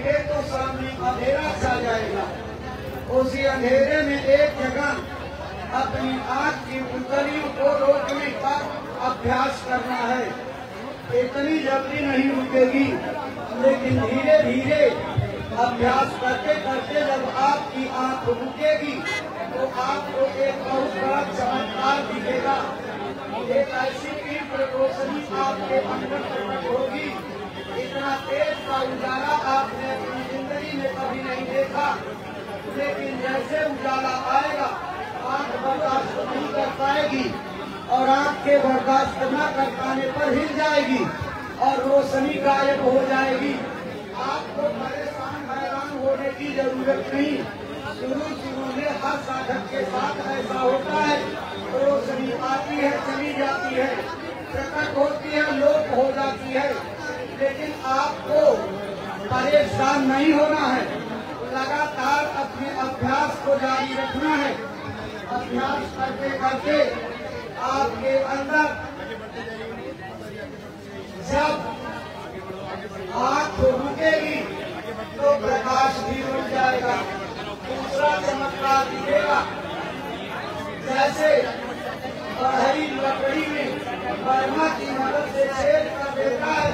करेंगे तो सामने अंधेरा छा जाएगा। उसी अंधेरे में एक जगह अपनी आँख की पुतलियों को रोकने का अभ्यास करना है। इतनी जल्दी नहीं रुकेगी, लेकिन धीरे धीरे अभ्यास करते करते जब आपकी आँख रुकेगी तो आपको एक बहुत बड़ा चमत्कार दिखेगा। एक ऐसी तीव्र रोशनी आपके अंदर प्रकट होगी, इतना तेज का उजाला आपने अपनी जिंदगी में कभी नहीं देखा। लेकिन जैसे उजाला आएगा आँख बर्दाश्त नहीं कर पाएगी और आँख के बर्दाश्त न कर पाने पर हिल जाएगी और रोशनी गायब हो जाएगी। आपको परेशान हैरान होने की जरूरत नहीं। शुरू में हर साधक के साथ ऐसा होता है, रोशनी आती है चली जाती है, प्रकट होती है लोप हो जाती है। लेकिन आपको परेशान नहीं होना है, लगातार अपने अभ्यास को जारी रखना है। अभ्यास करते करते आपके अंदर जब आँख रुकेगी तो प्रकाश भी रुक जाएगा। दूसरा चमत्कार दिखेगा, जैसे बढ़ई लकड़ी में बर्मा की मदद से छेद कर देता है,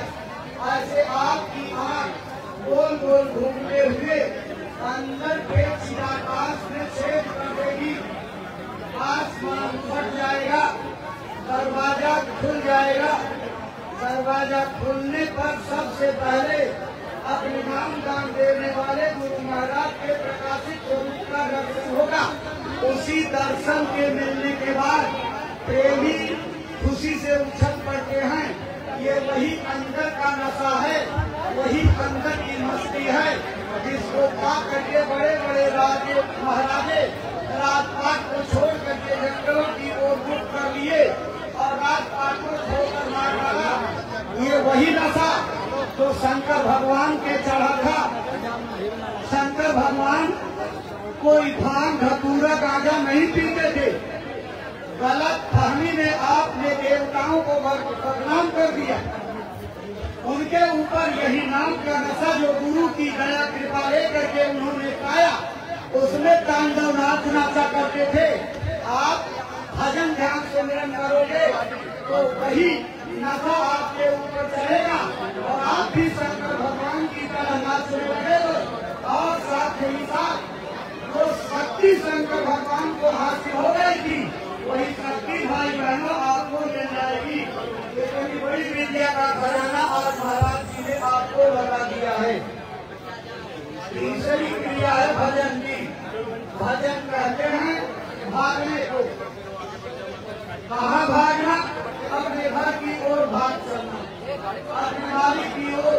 ऐसे आपकी आँख गोल गोल घूमते हुए अंदर के चिराकाश में छेद कर देगी। आसमान फट जाएगा, दरवाजा खुल जाएगा। दरवाजा खुलने पर सबसे पहले अपने नाम दान देने वाले गुरु महाराज के प्रकाशित स्वरूप का दर्शन होगा। उसी दर्शन के मिलने के बाद प्रेमी खुशी से उछल पड़ते हैं। ये वही अंदर का नशा है, वही अंदर की मस्ती है, जिसको पा करके बड़े बड़े राजे महाराजे राजपाट को छोड़ करके जंगलों की ओर रुख कर लिए और राजपाट को छोड़कर मार डाला। ये वही नशा तो शंकर भगवान के चढ़ा था। शंकर भगवान कोई भांग धतूरा गांजा नहीं पीते थे। गलत फहमी में आपने देवताओं को बदनाम कर दिया। उनके ऊपर यही नाम का नशा जो गुरु की दया कृपा लेकर के उन्होंने पाया, उसमें तांडव नाच नाचा करते थे। आप भजन ध्यान सिमरन करोगे तो वही नशा आपके ऊपर चढ़ेगा और आप भी शंकर भगवान की तरह नाचने लगेगे। और साथ ही साथ जो शक्ति शंकर भगवान को हासिल हो गई थी, वही शक्ति भाई बहनों आपको मिल जाएगी। इतनी बड़ी विद्या का खजाना और महाराज जी ने आपको लगा दिया है। तीसरी क्रिया है भजन की। भजन कहते हैं भागने को। कहाँ भागना? अपने घर की ओर भाग चलना, अपने मालिक की ओर,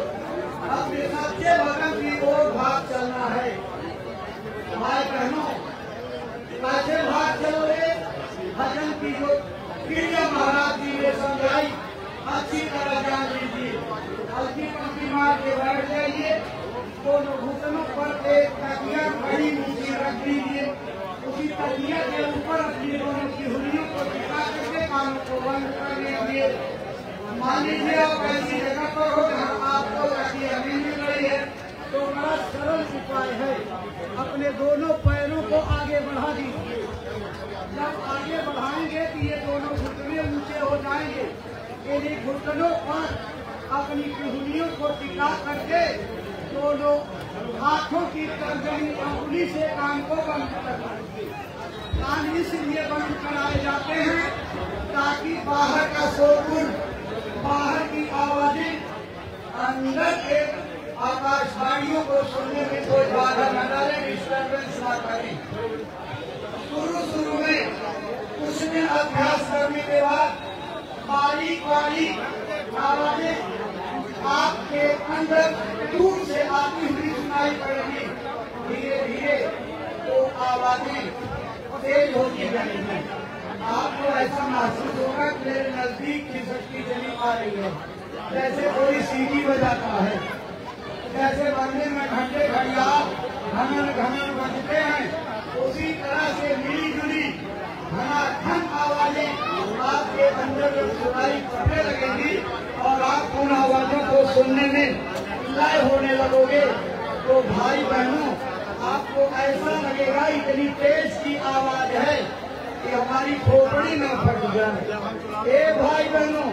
अपने सच्चे भगवान की ओर भाग चलना है। भाई बहनों, कैसे भाग चलोगे? भजन की जो क्रिया महाराज जी ने समझाई अच्छी तरह जान लीजिए। हल्की पंक्ति मार के बैठ जाइए, दोनों घुटनों पर एक तकिया बड़ी नीचे रख दीजिए। उसी तकिया के ऊपर अपनी दोनों की हुलियों को टिका करके कानों को बंद कर लीजिए। मान लीजिए आप ऐसी जगह पर हो जहाँ आपको तकिया नहीं मिल रही है, तो बड़ा सरल उपाय है, अपने दोनों पैरों को आगे बढ़ा दीजिए। जब आगे बढ़ाएंगे तो ये दोनों घुटने ऊंचे हो जाएंगे। इन घुटनों पर अपनी कुहलियों को टिका करके दोनों हाथों की तर्जनी अंगुली से कान को बंद करना। कान इसलिए बंद कराए जाते हैं ताकि बाहर का शोरगुल, बाहर की आवाजें अंदर के आकाशवाणियों को सुनने में कोई बाधा न डाले, डिस्टर्बेंस न करें। शुरू में कुछ दिन अभ्यास करने के बाद बारीक बारीक आवाजें आपके अंदर दूर से आती हुई सुनाई पड़ेगी। धीरे धीरे तो आवाजें तेज होती जाएंगी। आपको ऐसा महसूस होगा कि मेरे नजदीक की शक्ति चली आ रही है, जैसे कोई सीटी बजाता है, जैसे मंदिर में घंटे घड़ियाल घनन घनन बजते हैं, उसी तरह से मिली जुली घनाघन आवाजें आपके अंदर सुनाई पड़ने लगेगी और आप उन आवाजों को सुनने में लय होने लगोगे। तो भाई बहनों, आपको ऐसा लगेगा इतनी तेज की आवाज है कि हमारी खोपड़ी में फट जाए। ए भाई बहनों,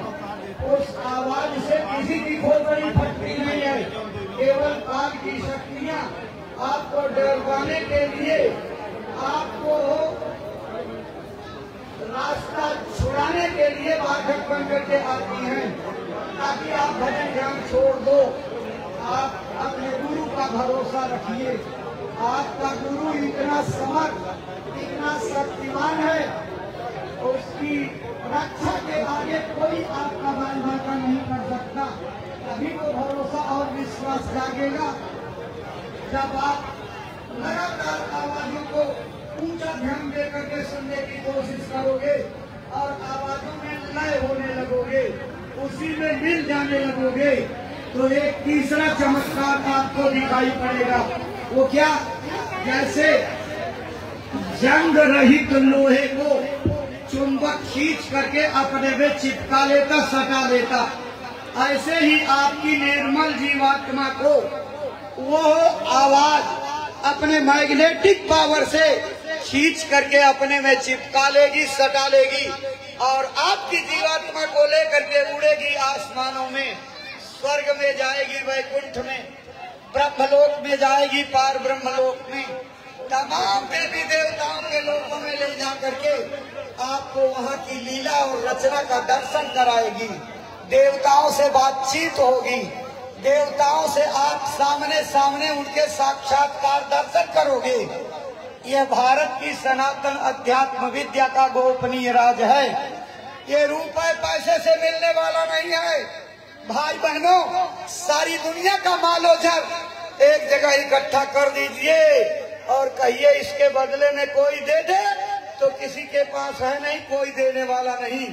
उस आवाज से किसी की खोपड़ी फटती नहीं है। केवल काल की शक्तियाँ आपको डरवाने के लिए, आपको रास्ता छुड़ाने के लिए बाधक बन करके आती हैं, ताकि आप भजन ध्यान छोड़ दो। आप अपने गुरु का भरोसा रखिए। आपका गुरु इतना समर्थ, इतना शक्तिमान है, उसकी रक्षा के आगे कोई आपका बाल बाका नहीं कर सकता। तभी तो भरोसा और विश्वास जागेगा जब आप लगातार आवाजों को ऊंचा ध्यान दे करके सुनने की कोशिश करोगे और आवाजों में लय होने लगोगे, उसी में मिल जाने लगोगे, तो एक तीसरा चमत्कार आपको दिखाई पड़ेगा। वो क्या? जैसे जंग रहित लोहे को चुंबक खींच करके अपने में चिपका लेता, सटा लेता, ऐसे ही आपकी निर्मल जीवात्मा को वो आवाज अपने मैग्नेटिक पावर से खींच करके अपने में चिपका लेगी, सटा लेगी, और आपकी जीवात्मा को लेकर के उड़ेगी आसमानों में, स्वर्ग में जाएगी, वैकुंठ में, ब्रह्मलोक में जाएगी, पार ब्रह्मलोक में, तमाम देवी देवताओं के लोकों में ले जा करके आपको वहाँ की लीला और रचना का दर्शन कराएगी। देवताओं से बातचीत होगी, देवताओं से आप सामने सामने उनके साक्षात्कार दर्शन करोगे। यह भारत की सनातन अध्यात्म विद्या का गोपनीय राज है। ये रुपए पैसे से मिलने वाला नहीं है। भाई बहनों, सारी दुनिया का मालोझर एक जगह इकट्ठा कर दीजिए और कहिए इसके बदले में कोई दे दे, तो किसी के पास है नहीं, कोई देने वाला नहीं।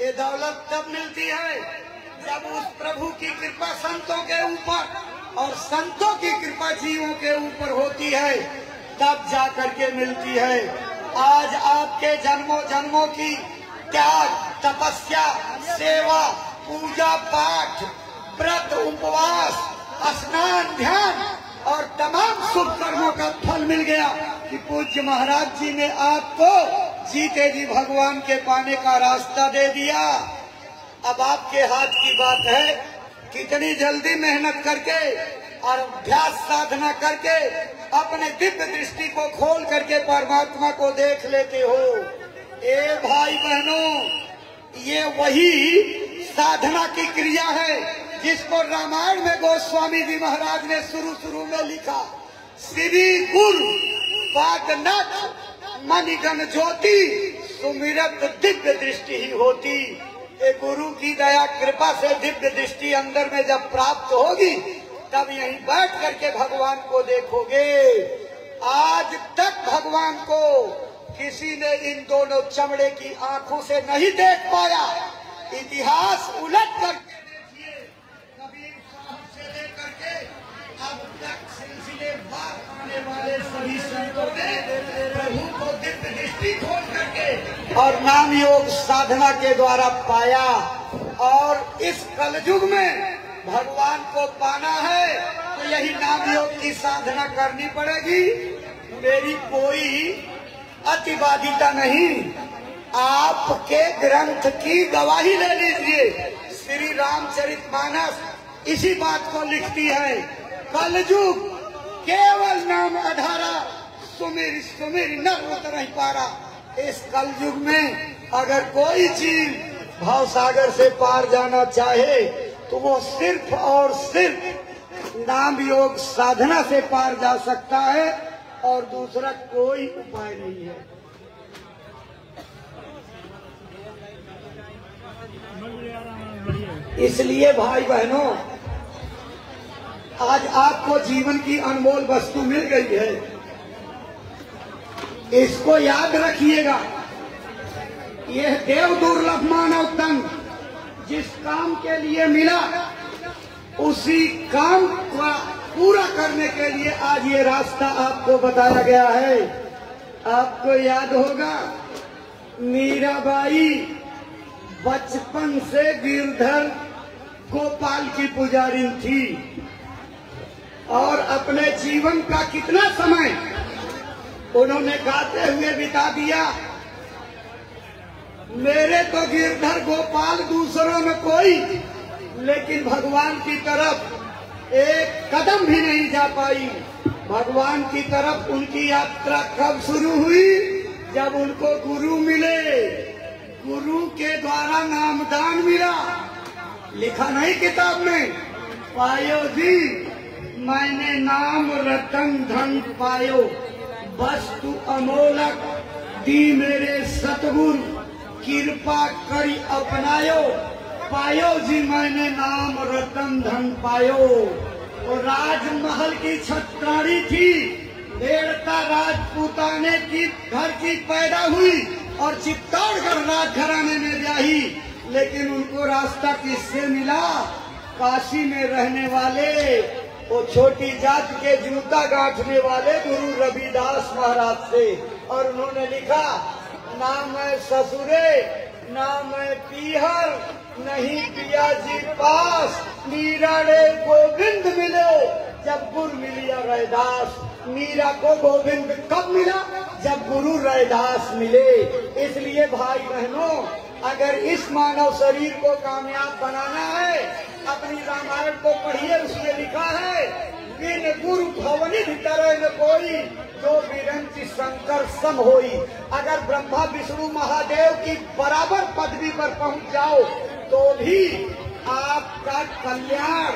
ये दौलत तब मिलती है जब उस प्रभु की कृपा संतों के ऊपर और संतों की कृपा जीवों के ऊपर होती है, तब जा करके मिलती है। आज आपके जन्मों जन्मों की त्याग, तपस्या, सेवा, पूजा पाठ, व्रत, उपवास, स्नान, ध्यान और तमाम शुभ कर्मों का फल मिल गया कि पूज्य महाराज जी ने आपको जीते जी भगवान के पाने का रास्ता दे दिया। अब आपके हाथ की बात है कितनी जल्दी मेहनत करके और अभ्यास साधना करके अपने दिव्य दृष्टि को खोल करके परमात्मा को देख लेते हो। ए भाई बहनों, ये वही साधना की क्रिया है जिसको रामायण में गोस्वामी जी महाराज ने शुरू में लिखा। श्री गुरु पादनाथ मणिगण ज्योति सुमिरत दिव्य दृष्टि ही होती। ये गुरु की दया कृपा से दिव्य दृष्टि अंदर में जब प्राप्त होगी, तब यहीं बैठ करके भगवान को देखोगे। आज तक भगवान को किसी ने इन दोनों चमड़े की आंखों से नहीं देख पाया। इतिहास उलट करके देखिए, कबीर साहब से लेकर के अब तक सिलसिलेवार आने वाले सभी संतों ने प्रभु को दिव्य दृष्टि खोल करके और नाम योग साधना के द्वारा पाया। और इस कलयुग में भगवान को पाना है तो यही नाम योग की साधना करनी पड़ेगी। मेरी कोई अतिवादिता नहीं, आपके ग्रंथ की गवाही ले लीजिए। श्री रामचरितमानस इसी बात को लिखती है। कलयुग केवल नाम अधारा, सुमिर सुमिर नर उतर नहीं पारा। इस कलयुग में अगर कोई चीज भाव सागर से पार जाना चाहे तो वो सिर्फ और सिर्फ नाम योग साधना से पार जा सकता है, और दूसरा कोई उपाय नहीं है। इसलिए भाई बहनों, आज आपको जीवन की अनमोल वस्तु मिल गई है, इसको याद रखिएगा। यह देव दुर्लभ मानव तन जिस काम के लिए मिला, उसी काम का पूरा करने के लिए आज ये रास्ता आपको बताया गया है। आपको याद होगा, मीराबाई बचपन से गिरधर गोपाल की पुजारी थी और अपने जीवन का कितना समय उन्होंने गाते हुए बिता दिया। मेरे तो गिरधर गोपाल दूसरों में कोई, लेकिन भगवान की तरफ एक कदम भी नहीं जा पाई। भगवान की तरफ उनकी यात्रा कब शुरू हुई? जब उनको गुरु मिले, गुरु के द्वारा नामदान मिला। लिखा नहीं किताब में, पायो जी मैंने नाम रतन धन पायो, वस्तु अमोलक दी मेरे सतगुरु, कृपा करी अपनायो, पायो जी मैंने नाम रतन धन पायो। और राजमहल की छत्राणी थी, देवता राजपूताने की घर की पैदा हुई और चित्तौड़गढ़ राजघराने में ब्याही। लेकिन उनको रास्ता किससे मिला? काशी में रहने वाले वो छोटी जात के जूता गांठने वाले गुरु रविदास महाराज से। और उन्होंने लिखा, ना मैं ससुरे ना मैं पीहर, नहीं पिया जी पास, मीरा रे गोविंद मिलो जब गुरु मिलिया रैदास। मीरा को गोविंद कब मिला? जब गुरु रैदास मिले। इसलिए भाई बहनों, अगर इस मानव शरीर को कामयाब बनाना है, अपनी रामायण को पढ़िए, उसमें लिखा है, बिन गुरु भवनि तरह न कोई, जो विरंची शंकर सम होई। अगर ब्रह्मा विष्णु महादेव की बराबर पदवी पर पहुंच जाओ तो भी आपका कल्याण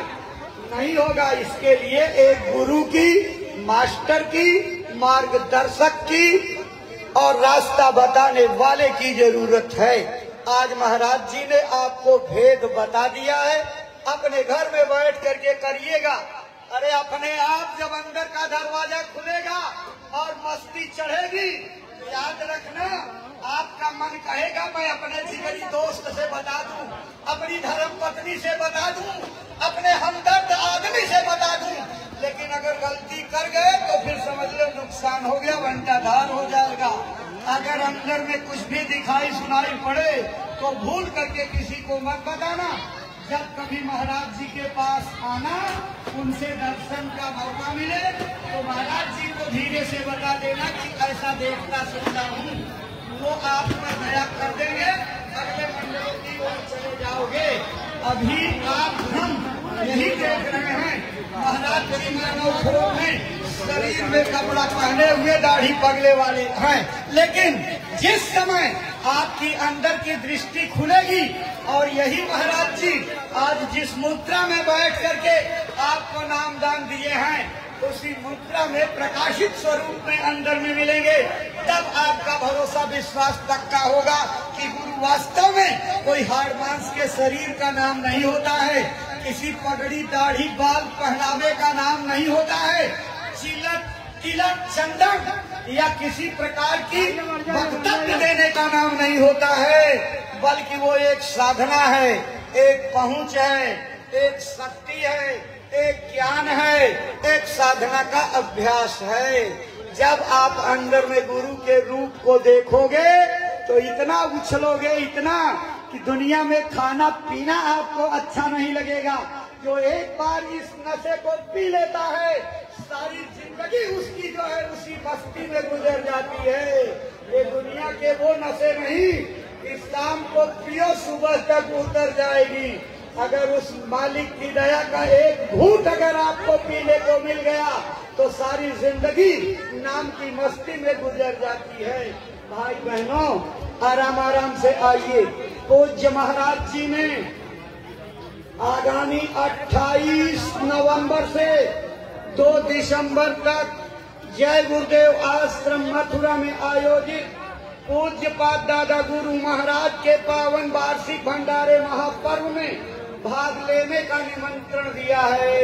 नहीं होगा। इसके लिए एक गुरु की, मास्टर की, मार्गदर्शक की और रास्ता बताने वाले की जरूरत है। आज महाराज जी ने आपको भेद बता दिया है। अपने घर में बैठ करके करिएगा। अरे अपने आप जब अंदर का दरवाजा खुलेगा और मस्ती चढ़ेगी, याद रखना, आपका मन कहेगा मैं अपने जिगरी दोस्त से बता दूं, अपनी धर्म पत्नी से बता दूं, अपने हमदर्द आदमी से बता दूं। लेकिन अगर गलती कर गए तो फिर समझ लो नुकसान हो गया, बंटाधार हो जाएगा। अगर अंदर में कुछ भी दिखाई सुनाई पड़े तो भूल करके किसी को मत बताना। जब कभी महाराज जी के पास आना, उनसे दर्शन का मौका मिले तो महाराज जी को धीरे से बता देना कि ऐसा देखता सुनता हूँ। वो आप पर दया कर देंगे, अगले मंदिरों की ओर चले जाओगे। अभी आप हम यही देख रहे हैं, महाराज जी मानव में शरीर में कपड़ा पहने हुए दाढ़ी पगले वाले हैं। लेकिन जिस समय आपकी अंदर की दृष्टि खुलेगी और यही महाराज जी आज जिस मुद्रा में बैठ करके आपको नामदान दिए हैं, उसी मुद्रा में प्रकाशित स्वरूप में अंदर में मिलेंगे, तब आपका भरोसा विश्वास पक्का होगा कि गुरु वास्तव में कोई हाड़ मांस के शरीर का नाम नहीं होता है, किसी पगड़ी दाढ़ी बाल पहनावे का नाम नहीं होता है, तिलक चंदन या किसी प्रकार की वक्तव्य देने का नाम नहीं होता है, बल्कि वो एक साधना है, एक पहुंच है, एक शक्ति है, एक ज्ञान है, एक साधना का अभ्यास है। जब आप अंदर में गुरु के रूप को देखोगे तो इतना उछलोगे, इतना कि दुनिया में खाना पीना आपको अच्छा नहीं लगेगा। जो एक बार इस नशे को पी लेता है, सारी जिंदगी उसकी जो है उसी मस्ती में गुजर जाती है। ये दुनिया के वो नशे नहीं कि शाम को पियो सुबह तक उतर जाएगी। अगर उस मालिक की दया का एक घूंट अगर आपको पीने को मिल गया तो सारी जिंदगी नाम की मस्ती में गुजर जाती है। भाई बहनों, आराम आराम से आइए। पूज्य महाराज जी ने आगामी 28 नवंबर से 2 दिसंबर तक जय गुरुदेव आश्रम मथुरा में आयोजित पूज्य पाद दादा गुरु महाराज के पावन वार्षिक भंडारे महापर्व में भाग लेने का निमंत्रण दिया है।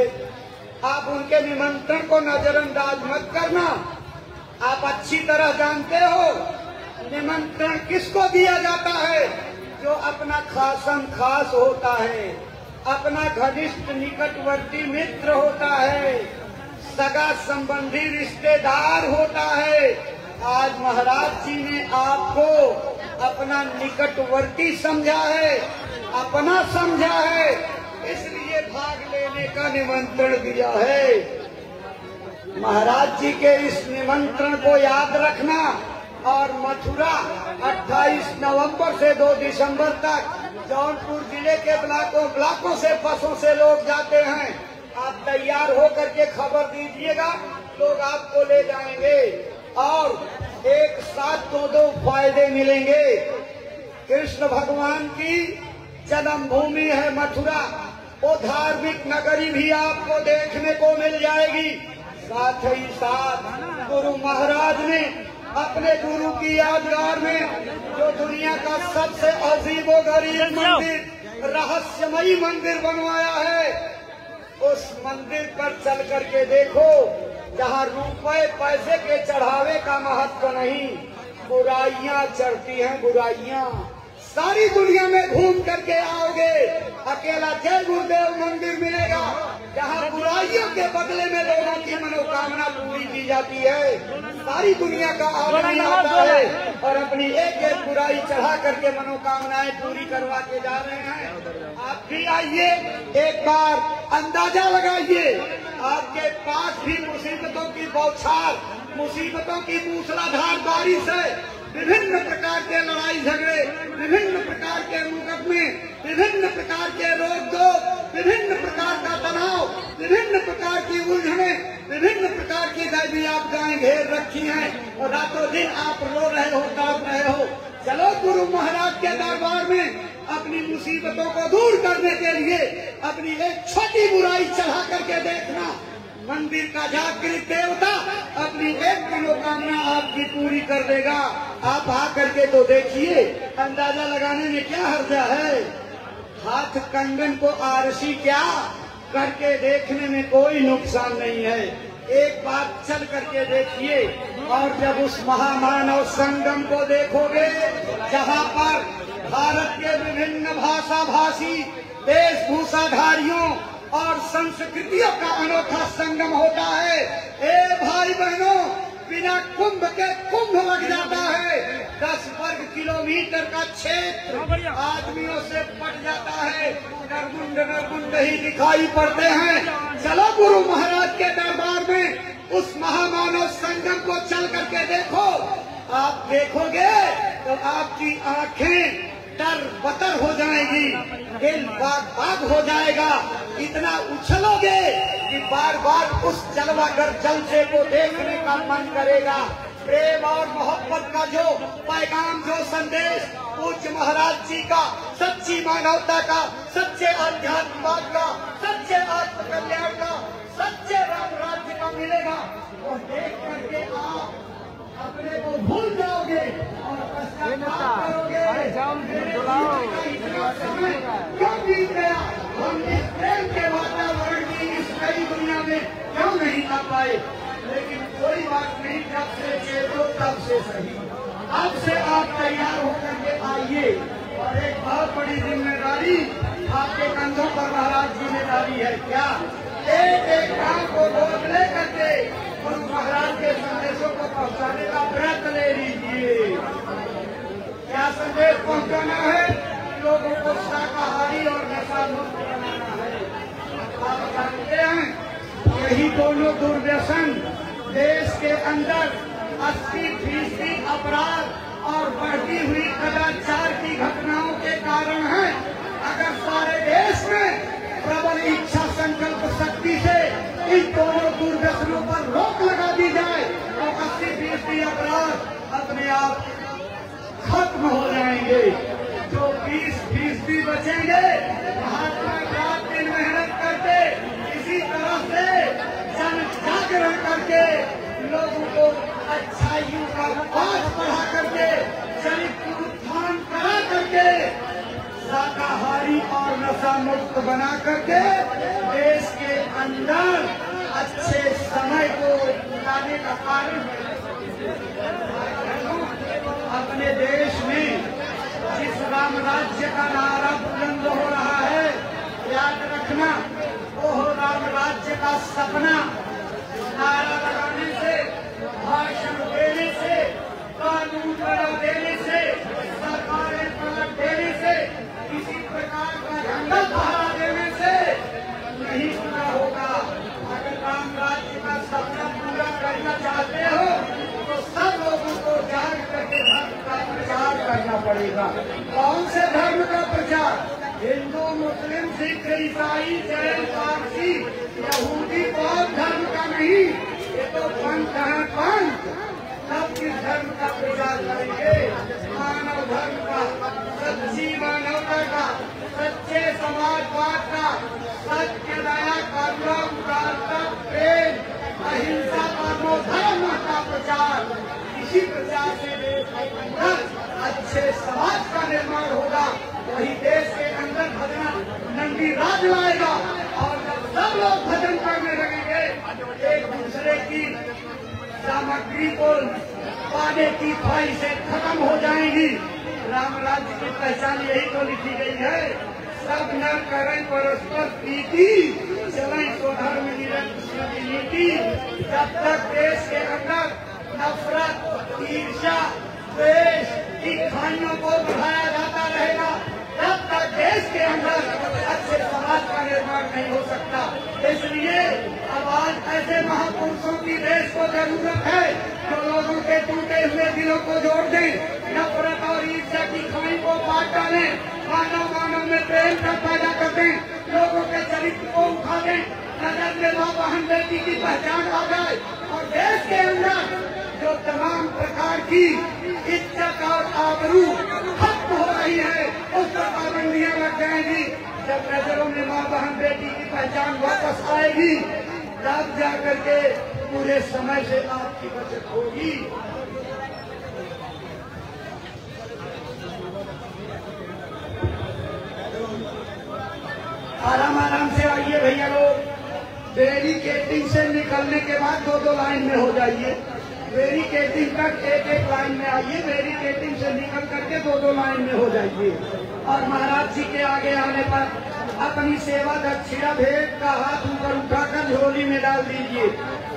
आप उनके निमंत्रण को नजरअंदाज मत करना। आप अच्छी तरह जानते हो निमंत्रण किसको दिया जाता है? जो अपना खासम खास होता है, अपना घनिष्ठ निकटवर्ती मित्र होता है, सगा संबंधी रिश्तेदार होता है। आज महाराज जी ने आपको अपना निकटवर्ती समझा है, अपना समझा है, इसलिए भाग लेने का निमंत्रण दिया है। महाराज जी के इस निमंत्रण को याद रखना और मथुरा 28 नवंबर से 2 दिसंबर तक जौनपुर जिले के ब्लॉकों से बसों से लोग जाते हैं। आप तैयार हो करके खबर दीजिएगा, लोग आपको ले जाएंगे और एक साथ दो फायदे मिलेंगे। कृष्ण भगवान की जन्मभूमि है मथुरा, वो धार्मिक नगरी भी आपको देखने को मिल जाएगी। साथ ही साथ गुरु महाराज ने अपने गुरु की यादगार में जो दुनिया का सबसे अजीबोगरीब मंदिर, रहस्यमयी मंदिर बनवाया है, उस मंदिर पर चल करके देखो, जहाँ रुपए पैसे के चढ़ावे का महत्व नहीं, बुराइयां चढ़ती हैं, बुराइयां। सारी दुनिया में घूम करके आओगे, अकेला जय गुरुदेव मंदिर मिलेगा, जहाँ बुराइयों के बदले में लोगों की मनोकामना पूरी की जाती है। सारी दुनिया का आदमी आता है और अपनी एक एक बुराई चढ़ा करके मनोकामनाएं पूरी करवा के जा रहे हैं। आप भी आइए, एक बार अंदाजा लगाइए, आपके पास भी मुसीबतों की बौछार, मुसीबतों की मूसलाधार बारिश है। विभिन्न प्रकार के लड़ाई झगड़े, विभिन्न प्रकार के मुकदमे, विभिन्न प्रकार के रोक टोक, विभिन्न प्रकार का तनाव, विभिन्न प्रकार की उलझने, विभिन्न प्रकार की दैवी आपदाएं घेर रखी हैं और रातों दिन आप रो रहे हो, तड़प रहे हो। चलो गुरु महाराज के दरबार में अपनी मुसीबतों को दूर करने के लिए अपनी एक छोटी बुराई चढ़ा करके देखना, मंदिर का जागृत देवता अपनी एक मनोकामना आपकी पूरी कर देगा। आप आ करके तो देखिए, अंदाजा लगाने में क्या हर्जा है। हाथ कंगन को आरसी क्या, करके देखने में कोई नुकसान नहीं है। एक बार चल करके देखिए और जब उस महामानव संगम को देखोगे, जहाँ पर भारत के विभिन्न भाषा भाषी, वेशभूषाधारियों और संस्कृतियों का अनोखा संगम होता है। ए भाई बहनों, बिना कुंभ के कुंभ लग जाता है। 10 वर्ग किलोमीटर का क्षेत्र आदमियों से पट जाता है, नरमुंड ही दिखाई पड़ते हैं। चलो गुरु महाराज के दरबार में उस महामानव संगम को चल करके देखो। आप देखोगे तो आपकी आंखें तर बतर हो जाएगी, दिल बाग बाग हो जाएगा। इतना उछलोगे कि बार बार उस जलवागर जलसे को देखने का मन करेगा। प्रेम और मोहब्बत का जो पैगाम, जो संदेश पूज्य महाराज जी का, सच्ची मानवता का, सच्चे आध्यात्मवाद का, सच्चे आत्मकल्याण का, सच्चे राम राज्य का मिलेगा, वो देख करके आप अपने को भूल जाओगे और पश्चाताप करोगे। इतना समय क्यों बीत गया, हम इस प्रेम के वातावरण की इस नई दुनिया में क्यों नहीं आ पाए। लेकिन कोई बात नहीं, जब से चेतो तब से सही। अब से आप तैयार होकर के आइए और एक बहुत बड़ी जिम्मेदारी आपके कंधों पर महाराज जिम्मेदारी है। क्या? एक एक काम को गोद ले करके गुरु महाराज के संदेशों को पहुंचाने का प्रयत्न ले लीजिए। क्या संदेश पहुंचाना है? लोगों को शाकाहारी और नशा मुक्त बनाना है। आप जानते हैं यही दोनों दुर्व्यसन देश के अंदर 80% अपराध और बढ़ती हुई कदाचार की घटनाओं के कारण है। अगर सारे देश में प्रबल इच्छा संकल्प शक्ति से इन दोनों दुर्व्यसनों पर रोक लगा दी जाए तो 80% अपराध अपने आप खत्म हो जाएंगे। जो 20% बचेंगे, महात्मा रात दिन मेहनत करके इसी तरह से जन जागरण करके लोगों को अच्छाइयों का पाठ पढ़ा करके, चरित्र उत्थान करा करके, शाकाहारी और नशा मुक्त बना करके देश के अंदर अच्छे समय को लाने का कार्य अपने देश में जिस राम राज्य का नारा बुलंद हो रहा है, याद रखना वो राम राज्य का सपना नारा लगाने से, भाषण देने से, कानून बना देने से, सरकारें पलट देने से, किसी प्रकार का झंडा फहरा देने से नहीं पूरा होगा। अगर राम राज्य का सपना पड़ेगा। कौन से धर्म का प्रचार? हिंदू, मुस्लिम, सिख, ईसाई, जैन, पारसी, यहूदी, बौद्ध धर्म का नहीं। ये तो पंथ है, पंथ। सब किस धर्म का प्रचार करेंगे? मानव धर्म का, सच्ची मानवता का, सच्चे समाजवाद का, सत्य, दया, करुणा, उदारता, प्रेम, अहिंसा, परमो धर्म का प्रचार। इसी प्रचार से देश के अंदर अच्छे समाज का निर्माण होगा। वही देश के अंदर भजन नंदी राज लाएगा। और जब सब लोग भजन करने लगेंगे, एक दूसरे की सामग्री को पाने की ख्वाहिशें खत्म हो जाएंगी। राम राज्य की पहचान यही तो लिखी गई है। सब नर करें परस्पर प्रीति, चलें स्वधर्म निरंकुश की नीति। जब तक देश के अंदर नफरत, ईर्ष्या, द्वेष की खानियों को बढ़ाया जाता रहेगा, तब तक देश के अंदर अच्छे समाज का निर्माण नहीं हो सकता। इसलिए अब आज ऐसे महापुरुषों की देश को जरूरत है जो लोगों के टूटे हुए दिलों को जोड़ दें, नफरत और ईर्ष्या की खाई को पाट डालें, मानव मानव में प्रेम का पैदा कर दें, लोगों के चरित्र को उठा दें, नजर में मां बहन बेटी की पहचान आ जाए और देश के अंदर जो तमाम प्रकार की इज्जत और आबरू खत्म हो रही है उस पर पाबंदियां लग जाएंगी। जब नजरों में मां बहन बेटी की पहचान वापस आएगी, तब जाकर के पूरे समय से आपकी बचत होगी। आराम आराम से आइए भैया लोग। बैरिकेडिंग से निकलने के बाद दो दो लाइन में हो जाइए। बैरिकेडिंग तक एक एक लाइन में आइए। बैरिकेडिंग से निकल करके दो दो लाइन में हो जाइए। और महाराज जी के आगे आने पर अपनी सेवा दक्षिणा भेंट का हाथ ऊपर उठाकर झोली में डाल दीजिए।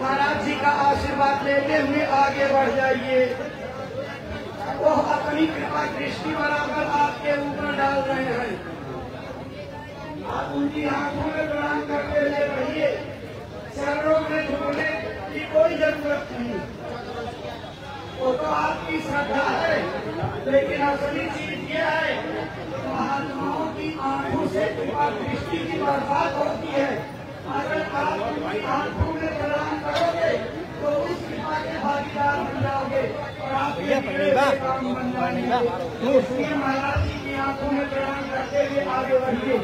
महाराज जी का आशीर्वाद लेते हुए आगे बढ़ जाइए। वो अपनी कृपा दृष्टि बराबर आपके ऊपर डाल रहे हैं। आप उनकी आंखों में प्रणाम करते हुए रहिए। चरणों में झुकने की कोई जरूरत नहीं, वो तो आपकी श्रद्धा है। लेकिन असली चीज ये है, महात्माओं की आंखों से कृपा दृष्टि की बरसात होती है। अगर आप उनकी आंखों में प्रणाम करोगे तो उस कृपा के भागीदार बन जाओगे और आप काम बन जाएंगे। इसलिए महाराज जी की आंखों में प्रणाम करते हुए आगे बढ़िए।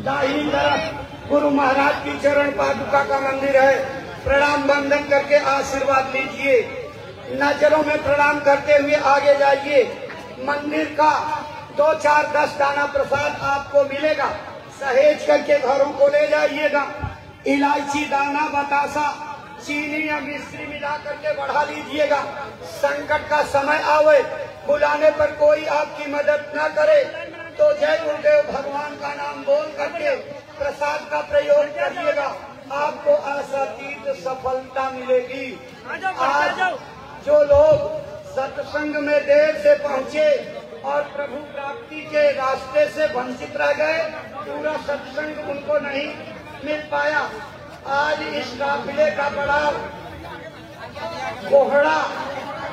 दाहिनी तरफ गुरु महाराज की चरण पादुका का मंदिर है। प्रणाम बंदन करके आशीर्वाद लीजिए। नजरों में प्रणाम करते हुए आगे जाइए। मंदिर का 2, 4, 10 दाना प्रसाद आपको मिलेगा। सहेज करके घरों को ले जाइएगा। इलायची दाना, बतासा, चीनी या मिश्री मिला करके बढ़ा लीजिएगा। संकट का समय आवे, बुलाने पर कोई आपकी मदद न करे तो जय गुरुदेव भगवान का नाम बोल करके प्रसाद का प्रयोग करिएगा। आपको आशातीत सफलता मिलेगी। आज जो लोग सत्संग में देर से पहुँचे और प्रभु प्राप्ति के रास्ते से वंचित रह गए, पूरा सत्संग उनको नहीं मिल पाया। आज इस काफिले का पड़ाव कोहड़ा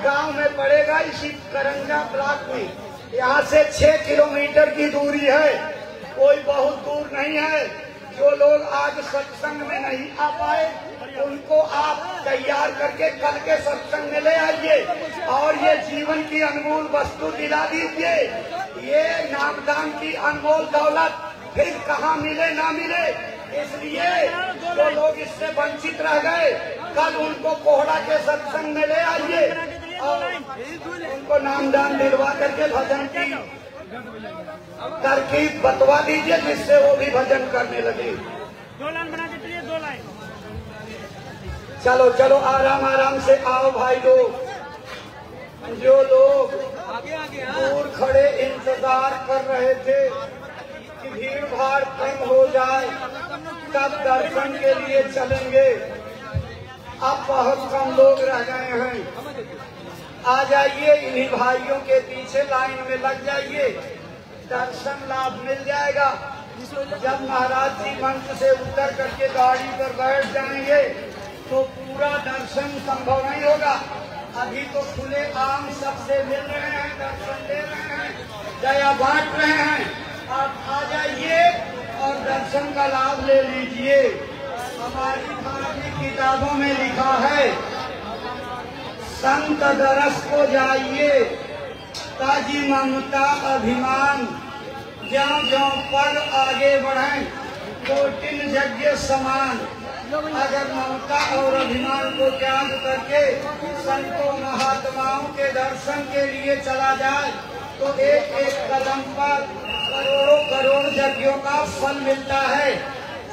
गांव में पड़ेगा, इसी करंजा ब्लॉक में। यहाँ से 6 किलोमीटर की दूरी है, कोई बहुत दूर नहीं है। जो लोग आज सत्संग में नहीं आ पाए उनको आप तैयार करके कल के सत्संग में ले आइए और ये जीवन की अनमोल वस्तु दिला दीजिए। ये नामदान की अनमोल दौलत फिर कहाँ मिले ना मिले, इसलिए जो लोग इससे वंचित रह गए कल उनको कोहड़ा के सत्संग में ले आइए और उनको नामदान दिलवा करके भजन की तरकीब बतवा दीजिए, जिससे वो भी भजन करने लगे। 2 लाइन बना के चलिए, 2 लाइन। चलो चलो आराम आराम से आओ भाई लोग। जो लोग दूर खड़े इंतजार कर रहे थे कि भीड़ भाड़ कम हो जाए तब दर्शन के लिए चलेंगे, अब बहुत कम लोग रह गए हैं। आ जाइए, इन्हीं भाइयों के पीछे लाइन में लग जाइए, दर्शन लाभ मिल जाएगा। जब महाराज जी मंच से उतर करके गाड़ी पर बैठ जाएंगे तो पूरा दर्शन संभव नहीं होगा। अभी तो खुले आम सबसे मिल रहे हैं, दर्शन दे रहे हैं, दया बांट रहे हैं। आप आ जाइए और दर्शन का लाभ ले लीजिए। हमारी धार्मिक किताबों में लिखा है, संत दरस को जाइए ताजी ममता अभिमान, ज्यों ज्यों पद आगे बढ़े कोटिन यज्ञ समान। अगर ममता और अभिमान को त्याग करके संतों महात्माओं के दर्शन के लिए चला जाए तो एक एक कदम पर करोड़ों करोड़ यज्ञों का फल मिलता है।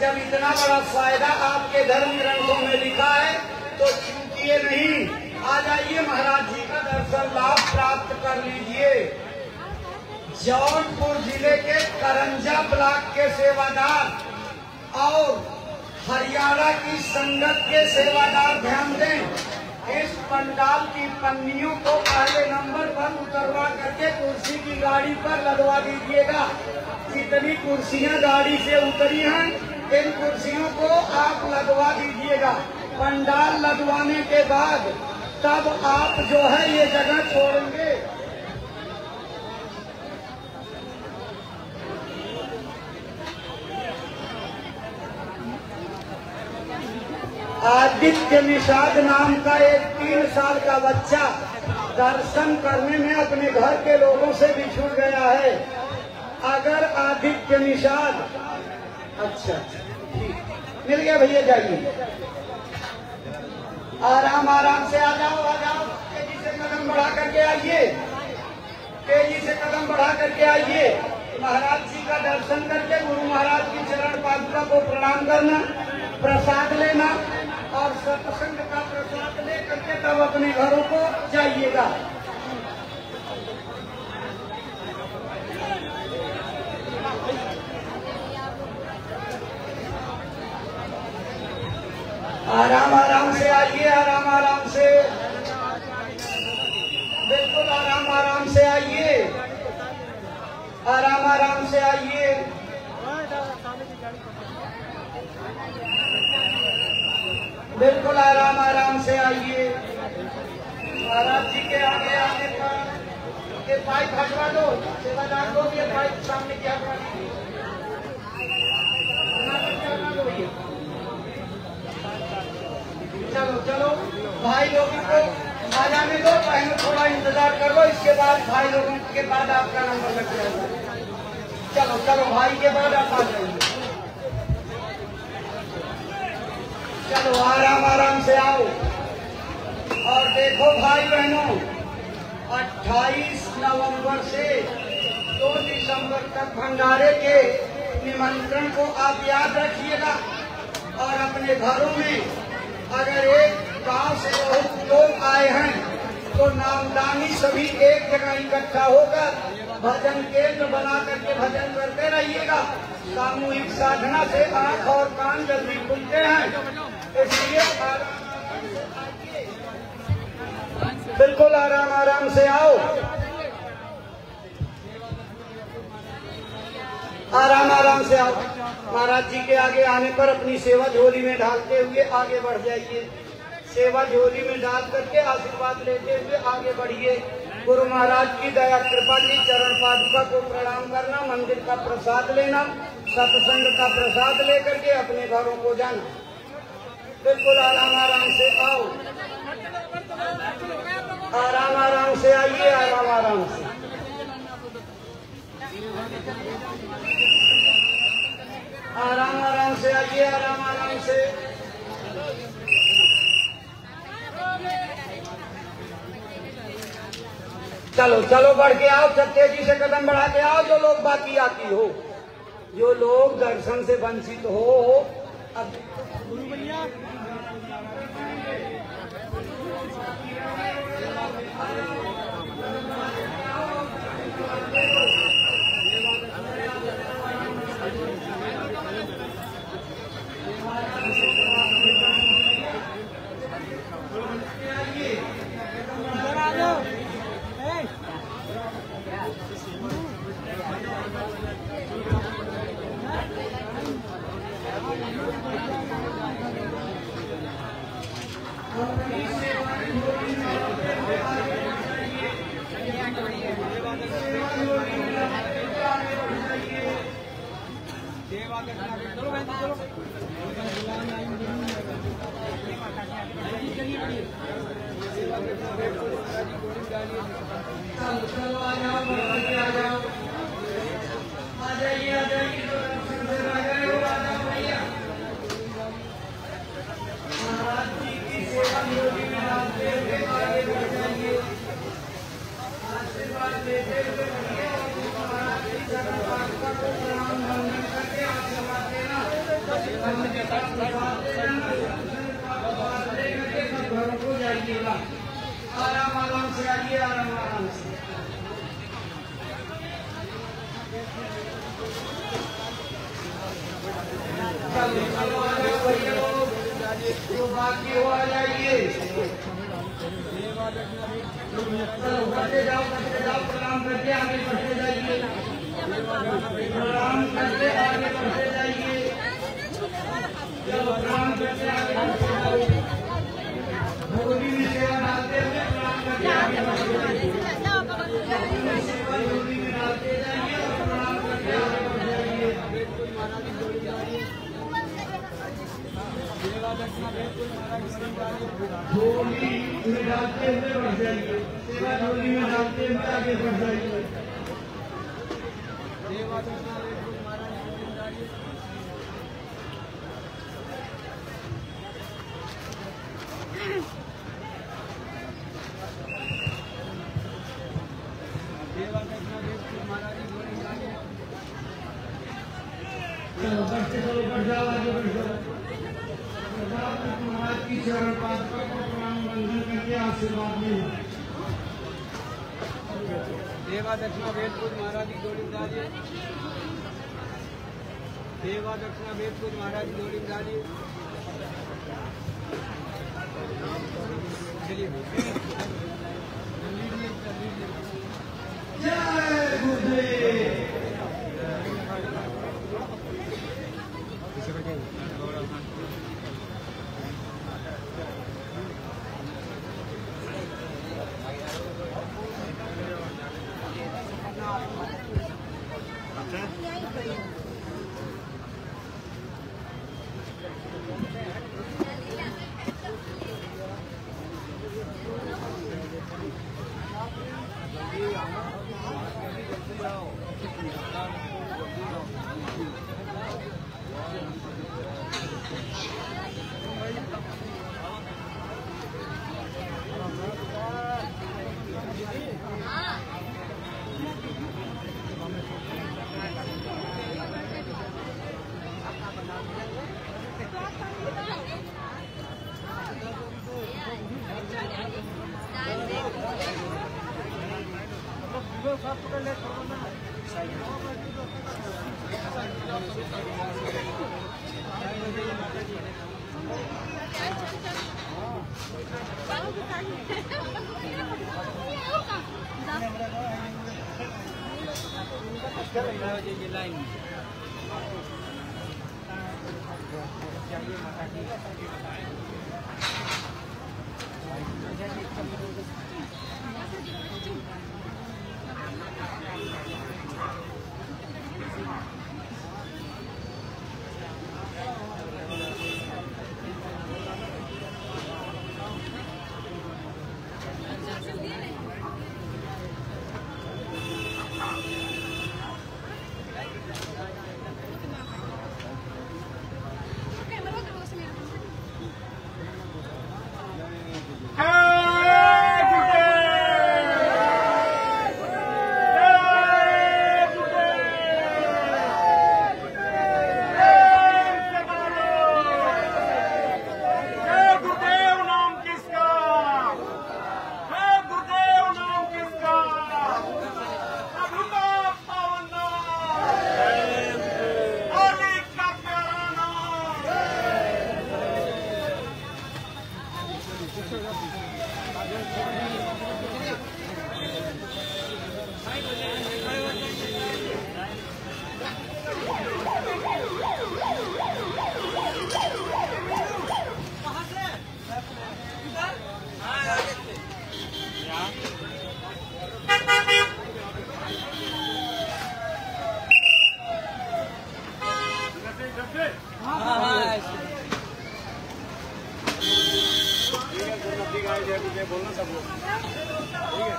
जब इतना बड़ा फायदा आपके धर्म ग्रंथों में लिखा है तो चूकिए नहीं, आ जाइए महाराज जी का दर्शन लाभ प्राप्त कर लीजिए। जौनपुर जिले के करंजा ब्लॉक के सेवादार और हरियाणा की संगत के सेवादार ध्यान दें। इस पंडाल की पन्नियों को पहले नंबर पर उतरवा करके कुर्सी की गाड़ी पर लगवा दीजिएगा। जितनी कुर्सियां गाड़ी से उतरी हैं इन कुर्सियों को आप लगवा दीजिएगा। पंडाल लगवाने के बाद तब आप जो है ये जगह छोड़ेंगे। आदित्य निषाद नाम का एक 3 साल का बच्चा दर्शन करने में अपने घर के लोगों से बिछुड़ गया है। अगर आदित्य निषाद, अच्छा मिल गया भैया, जाइए आराम आराम से आ जाओ, आ जाओ। तेजी से कदम बढ़ा करके आइए, तेजी से कदम बढ़ा करके आइए। महाराज जी का दर्शन करके गुरु महाराज की चरण पादुका को प्रणाम करना, प्रसाद लेना और सत्संग का प्रसाद ले करके तब अपने घरों को जाइएगा। आराम आराम से आइए, आराम आराम से, बिल्कुल आराम आराम से आइए, आराम आराम से आइए। बिल्कुल आराम आराम से आइए। महाराज जी के आगे आने पर ये पाइप हटवा दो, सेवादार को ये पाइप सामने की हटवा दीजिए। चलो चलो भाई लोगों को आ जाने दो, पहले थोड़ा इंतजार कर लो, इसके बाद भाई लोगों के बाद आपका नंबर लग जाएगा। चलो चलो भाई के बाद आप आ जाइए। चलो आराम आराम से आओ। और देखो भाई बहनों, 28 नवंबर से 2 दिसंबर तक भंडारे के निमंत्रण को आप याद रखिएगा। और अपने घरों में अगर एक गांव से बहुत लोग आए हैं तो नामदानी सभी एक जगह इकट्ठा होकर भजन केंद्र बना करके भजन करते रहिएगा। सामूहिक साधना से आंख और कान जल्दी खुलते हैं, इसलिए बिल्कुल आराम आराम से आओ, आराम आराम से आओ। महाराज जी के आगे आने पर अपनी सेवा झोली में डालते हुए आगे बढ़ जाइए। सेवा झोली में डाल करके आशीर्वाद लेते हुए आगे बढ़िए। गुरु महाराज की दया कृपा की चरण पादुका को प्रणाम करना, मंदिर का प्रसाद लेना, सत्संग का प्रसाद लेकर के अपने घरों को जाना। बिल्कुल आराम आराम से आओ, आराम आराम से आइए, आराम आराम से। आराम आराम से आइए, आराम आराम से। चलो चलो बढ़ के आओ, तेजी से कदम बढ़ा के आओ। जो लोग बाकी आती हो, जो लोग दर्शन से वंचित हो, अब गुरु भैया चलो आ जाओ, आ जाओ, आ जाइए, आ जाइए, आ जाओ भैया। महाराज जी की सेवा योगी में डालते हुए आगे बढ़ जाइए, आशीर्वाद देते हुए बढ़िए। महाराज जी चरण पादुका को प्रणाम वंदन करके आशीर्वाद देना, घरों को जाइएगा। आराम आराम से आइए, आराम आराम से। चलो चलो आ जाओ भैया लोग, जो बाकी हो आ जाइए। चलो बढ़ते जाओ, प्रणाम करके आगे बढ़ते जाइए, प्रणाम करके आगे बढ़ते जाइए। चलो प्रणाम करके आगे बढ़ते जाइए, भगवती में सेवा डालते हुए प्रणाम करके आगे बढ़ते जाइए, सेवा भगवती में डालते जाइए और प्रणाम करके आगे बढ़ जाइए। झोली में डालते हुए बढ़ जाइए, सेवा झोली में डालते हुए आगे बढ़ जाइए। चलो बढ़ते चलो, बढ़ जाओ, आगे बढ़ जाओ। महाराज की चरण पादुका को प्रणाम वंदन करके आशीर्वाद लेना। देवा दक्षिणा वेदपुर महाराज की जोड़ी डालिए, देवा दक्षिणा वेदपुर महाराज की जोड़ी डालिए। चलिए जय गुरुदेव। गाय जय गुरु बोलना सब लोग, ठीक है।